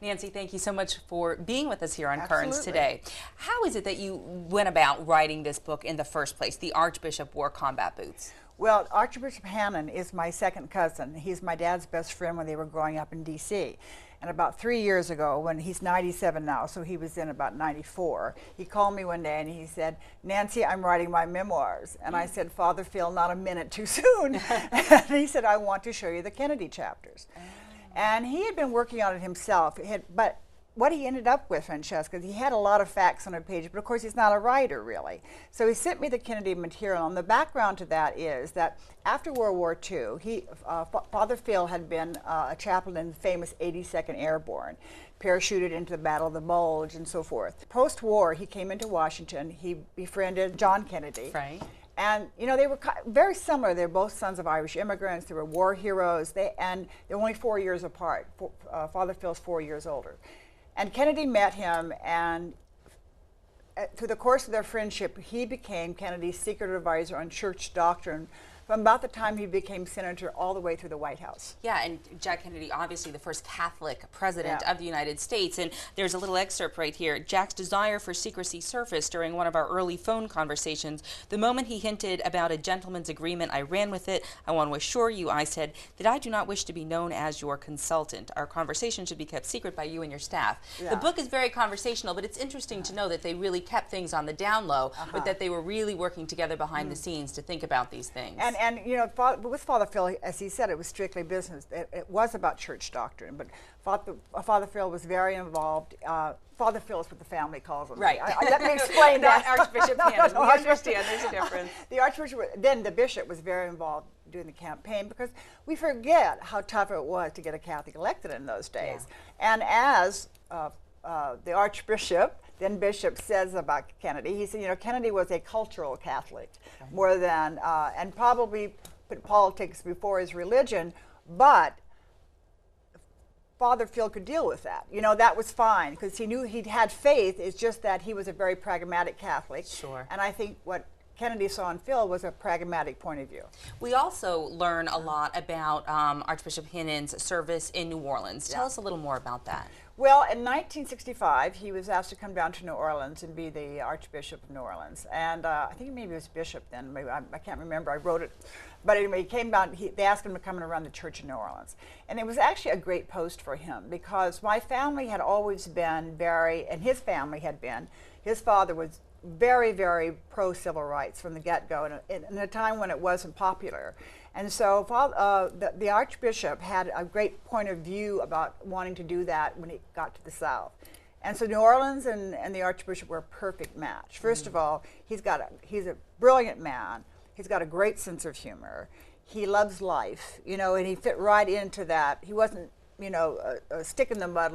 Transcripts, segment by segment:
Nancy, thank you so much for being with us here on Absolutely. Currents today. How is it that you went about writing this book in the first place, The Archbishop Wore Combat Boots? Well, Archbishop Hannan is my second cousin. He's my dad's best friend when they were growing up in D.C. And about 3 years ago, when he's 97 now, so he was in about 94, he called me one day and he said, "Nancy, I'm writing my memoirs." And I said, "Father Phil, not a minute too soon." And he said, "I want to show you the Kennedy chapters." And he had been working on it himself, but what he ended up with, Francesca, he had a lot of facts on a page, but of course he's not a writer, really. So he sent me the Kennedy material, and the background to that is that after World War II, Father Phil had been a chaplain in the famous 82nd Airborne, parachuted into the Battle of the Bulge and so forth. Post-war, he came into Washington, he befriended John Kennedy. Right. And, you know, they were very similar. They're both sons of Irish immigrants. They were war heroes. And they're only 4 years apart. Father Phil's 4 years older. And Kennedy met him, and through the course of their friendship, he became Kennedy's secret advisor on church doctrine from about the time he became senator all the way through the White House. Yeah, and Jack Kennedy, obviously the first Catholic president of the United States. And there's a little excerpt right here. Jack's desire for secrecy surfaced during one of our early phone conversations. The moment he hinted about a gentleman's agreement, I ran with it. "I want to assure you," I said, "that I do not wish to be known as your consultant. Our conversation should be kept secret by you and your staff." The book is very conversational, but it's interesting to know that they really kept things on the down low, but that they were really working together behind the scenes to think about these things. And you know, with Father Phil, as he said, it was strictly business. It was about church doctrine, but Father Phil was very involved. Father Phil is what the family calls him. Right. Let me explain that. Not Archbishop Hannan. We understand there's a difference. The Archbishop, then the bishop, was very involved during the campaign, because we forget how tough it was to get a Catholic elected in those days. Yeah. And as the Archbishop, then Bishop, says about Kennedy, he said, you know, Kennedy was a cultural Catholic more than, and probably put politics before his religion, but Father Phil could deal with that. You know, that was fine, because he knew he'd had faith. It's just that he was a very pragmatic Catholic. Sure. And I think what Kennedy saw in Phil was a pragmatic point of view. We also learn a lot about Archbishop Hannan's service in New Orleans. Tell us a little more about that. Well, in 1965, he was asked to come down to New Orleans and be the Archbishop of New Orleans. And I think maybe he was bishop then. Maybe, I can't remember. I wrote it. But anyway, he came down. They asked him to come and run the church in New Orleans. And it was actually a great post for him, because my family had always been and his family had been, his father was very, very pro-civil rights from the get-go, in a time when it wasn't popular. And so the Archbishop had a great point of view about wanting to do that when he got to the South. And so New Orleans and the Archbishop were a perfect match. First of all, he's a brilliant man. He's got a great sense of humor. He loves life, you know, and he fit right into that. He wasn't, you know, a stick in the mud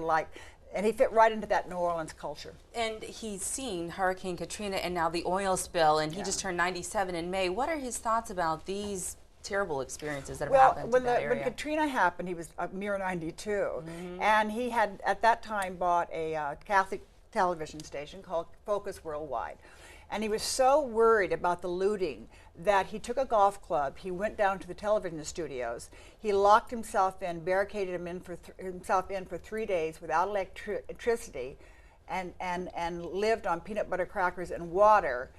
and he fit right into that New Orleans culture. And he's seen Hurricane Katrina and now the oil spill, and he just turned 97 in May. What are his thoughts about these terrible experiences that have happened in that area? When Katrina happened, he was a mere 92, and he had at that time bought a Catholic television station called Focus Worldwide. And he was so worried about the looting that he took a golf club, he went down to the television studios, he locked himself in, barricaded himself in for 3 days without electricity, and lived on peanut butter crackers and water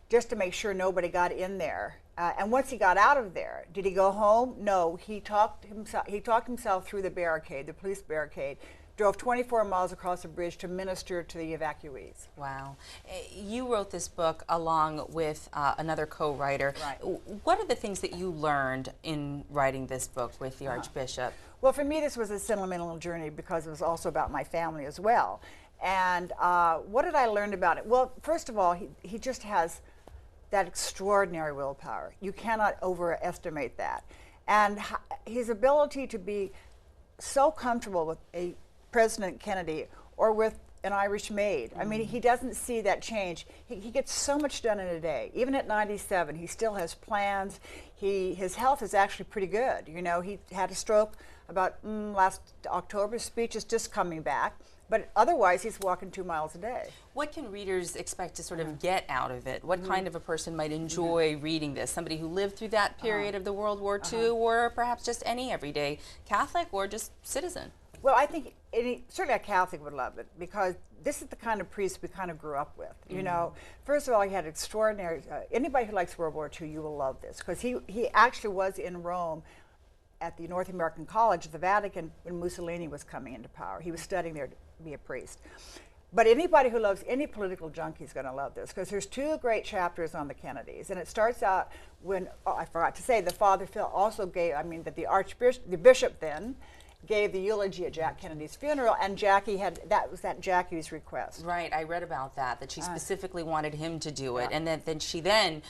just to make sure nobody got in there. And once he got out of there, did he go home? No, he talked himself through the barricade, the police barricade, drove 24 miles across the bridge to minister to the evacuees. Wow. You wrote this book along with another co-writer. Right. What are the things that you learned in writing this book with the Archbishop? Well, for me, this was a sentimental journey, because it was also about my family as well. And what did I learn about it? Well, first of all, he just has that extraordinary willpower. You cannot overestimate that. And his ability to be so comfortable with a President Kennedy or with an Irish maid. I mean, he doesn't see that change. He gets so much done in a day. Even at 97, he still has plans. His health is actually pretty good. You know, he had a stroke about last October. His speech is just coming back. But otherwise, he's walking 2 miles a day. What can readers expect to sort of get out of it? What kind of a person might enjoy reading this? Somebody who lived through that period of the World War II, or perhaps just any everyday Catholic or just citizen? Well, I think certainly a Catholic would love it, because this is the kind of priest we kind of grew up with. You know, first of all, he had extraordinary. Anybody who likes World War II, you will love this, because he actually was in Rome at the North American College at the Vatican when Mussolini was coming into power. He was studying there to be a priest. But anybody who loves any political junkie is going to love this, because there's 2 great chapters on the Kennedys. And it starts out when, I forgot to say, the Father Phil also gave, the bishop then gave the eulogy at Jack Kennedy's funeral, and Jackie had, that was at Jackie's request. Right, I read about that she specifically wanted him to do it, yeah. and then she then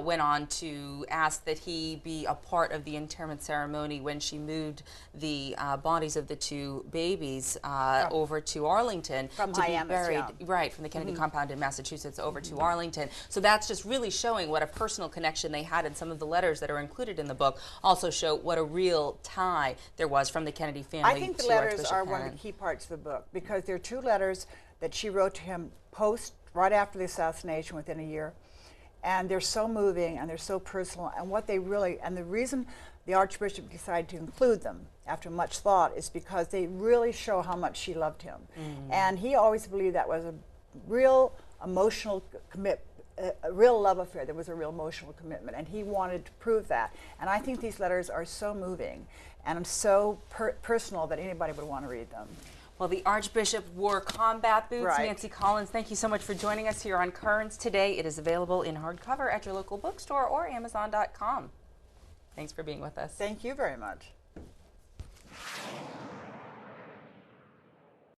went on to ask that he be a part of the interment ceremony when she moved the bodies of the 2 babies over to Arlington from to Hyannis, be buried, yeah. right, from the Kennedy compound in Massachusetts over to Arlington. So that's just really showing what a personal connection they had, and some of the letters that are included in the book also show what a real tie there was from the Kennedy family. I think the letters are one of the key parts of the book, because there are 2 letters that she wrote to him right after the assassination, within a year, and they're so moving and they're so personal, and what they really, and the reason the Archbishop decided to include them after much thought is because they really show how much she loved him. And he always believed that was a real emotional a real love affair. There was a real emotional commitment, and he wanted to prove that. And I think these letters are so moving and so personal that anybody would want to read them. Well, the Archbishop Wore Combat Boots. Right. Nancy Collins, thank you so much for joining us here on Currents today. It is available in hardcover at your local bookstore or Amazon.com. Thanks for being with us. Thank you very much.